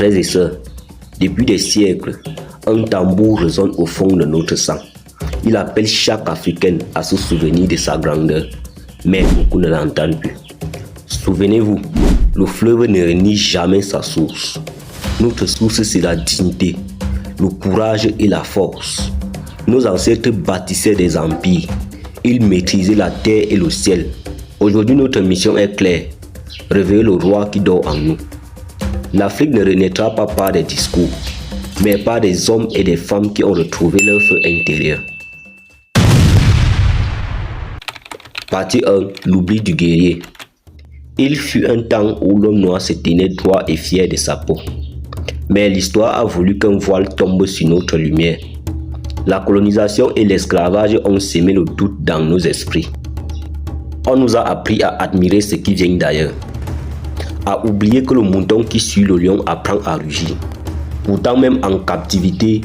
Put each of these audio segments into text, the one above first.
Frères et sœurs, depuis des siècles, un tambour résonne au fond de notre sang. Il appelle chaque Africain à se souvenir de sa grandeur, mais beaucoup ne l'entendent plus. Souvenez-vous, le fleuve ne renie jamais sa source. Notre source, c'est la dignité, le courage et la force. Nos ancêtres bâtissaient des empires. Ils maîtrisaient la terre et le ciel. Aujourd'hui, notre mission est claire. Réveiller le roi qui dort en nous. L'Afrique ne renaîtra pas par des discours, mais par des hommes et des femmes qui ont retrouvé leur feu intérieur. Partie 1. L'oubli du guerrier. Il fut un temps où l'homme noir se tenait droit et fier de sa peau. Mais l'histoire a voulu qu'un voile tombe sur notre lumière. La colonisation et l'esclavage ont sémé le doute dans nos esprits. On nous a appris à admirer ce qui vient d'ailleurs, à oublier que le mouton qui suit le lion apprend à rugir. Pourtant, même en captivité,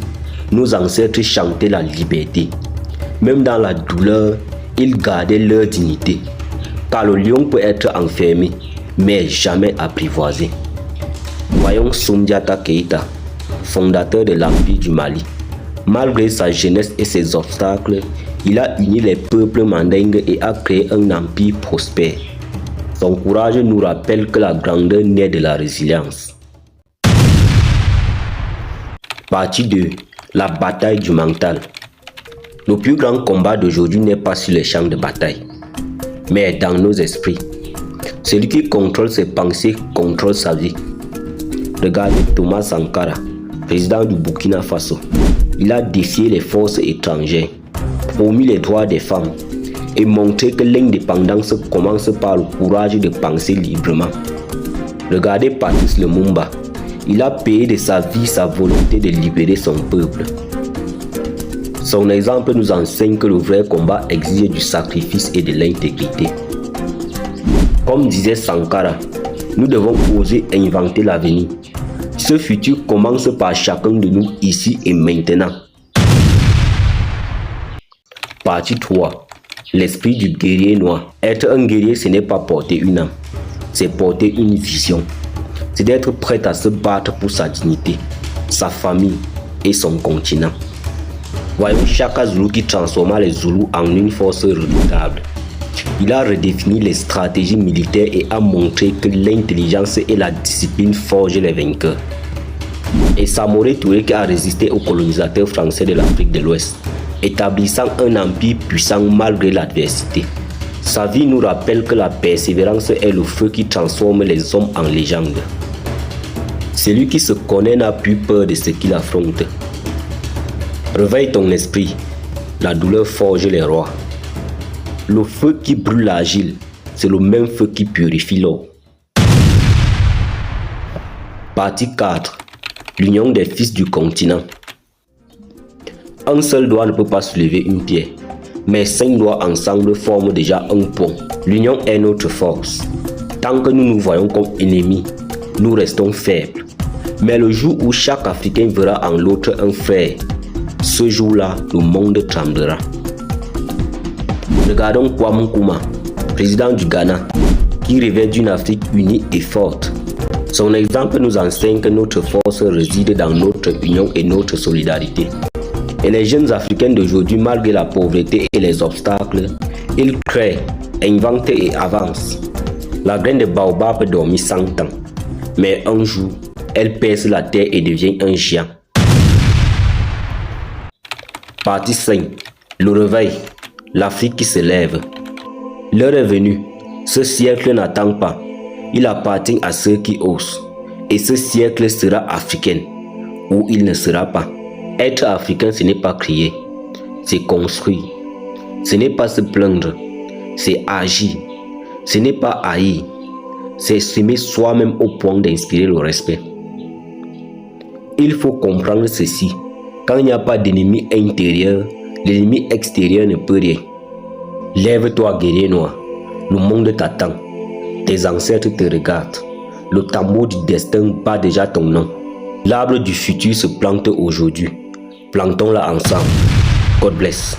nos ancêtres chantaient la liberté. Même dans la douleur, ils gardaient leur dignité. Car le lion peut être enfermé, mais jamais apprivoisé. Voyons Soundiata Keïta, fondateur de l'Empire du Mali. Malgré sa jeunesse et ses obstacles, il a uni les peuples mandingues et a créé un empire prospère. Son courage nous rappelle que la grandeur naît de la résilience. Partie 2. La bataille du mental. Le plus grand combat d'aujourd'hui n'est pas sur les champs de bataille, mais dans nos esprits. Celui qui contrôle ses pensées contrôle sa vie. Regardez Thomas Sankara, président du Burkina Faso. Il a défié les forces étrangères, promu les droits des femmes et montré que l'indépendance commence par le courage de penser librement. Regardez Patrice Lumumba. Il a payé de sa vie sa volonté de libérer son peuple. Son exemple nous enseigne que le vrai combat exige du sacrifice et de l'intégrité. Comme disait Sankara, nous devons oser inventer l'avenir. Ce futur commence par chacun de nous ici et maintenant. Partie 3. L'esprit du guerrier noir. Être un guerrier, ce n'est pas porter une âme, c'est porter une vision. C'est d'être prêt à se battre pour sa dignité, sa famille et son continent. Voyons Shaka Zulu qui transforma les Zoulous en une force redoutable. Il a redéfini les stratégies militaires et a montré que l'intelligence et la discipline forgent les vainqueurs. Et Samoré Touré qui a résisté aux colonisateurs français de l'Afrique de l'Ouest, établissant un empire puissant malgré l'adversité. Sa vie nous rappelle que la persévérance est le feu qui transforme les hommes en légendes. Celui qui se connaît n'a plus peur de ce qu'il affronte. Réveille ton esprit, la douleur forge les rois. Le feu qui brûle l'argile, c'est le même feu qui purifie l'or. Partie 4. L'union des fils du continent. Un seul doigt ne peut pas soulever une pierre, mais 5 doigts ensemble forment déjà un pont. L'union est notre force. Tant que nous nous voyons comme ennemis, nous restons faibles. Mais le jour où chaque Africain verra en l'autre un frère, ce jour-là, le monde tremblera. Regardons Kwame Nkrumah, président du Ghana, qui rêvait d'une Afrique unie et forte. Son exemple nous enseigne que notre force réside dans notre union et notre solidarité. Et les jeunes Africains d'aujourd'hui, malgré la pauvreté et les obstacles, ils créent, inventent et avancent. La graine de baobab peut dormir 100 ans, mais un jour, elle perce la terre et devient un géant. Partie 5. Le réveil. L'Afrique qui se lève. L'heure est venue. Ce siècle n'attend pas. Il appartient à ceux qui osent. Et ce siècle sera africain, ou il ne sera pas. Être africain, ce n'est pas crier, c'est construire. Ce n'est pas se plaindre, c'est agir. Ce n'est pas haïr, c'est s'aimer soi-même au point d'inspirer le respect. Il faut comprendre ceci. Quand il n'y a pas d'ennemi intérieur, l'ennemi extérieur ne peut rien. Lève-toi, guerrier noir. Le monde t'attend. Tes ancêtres te regardent. Le tambour du destin bat déjà ton nom. L'arbre du futur se plante aujourd'hui. Plantons-la ensemble. God bless.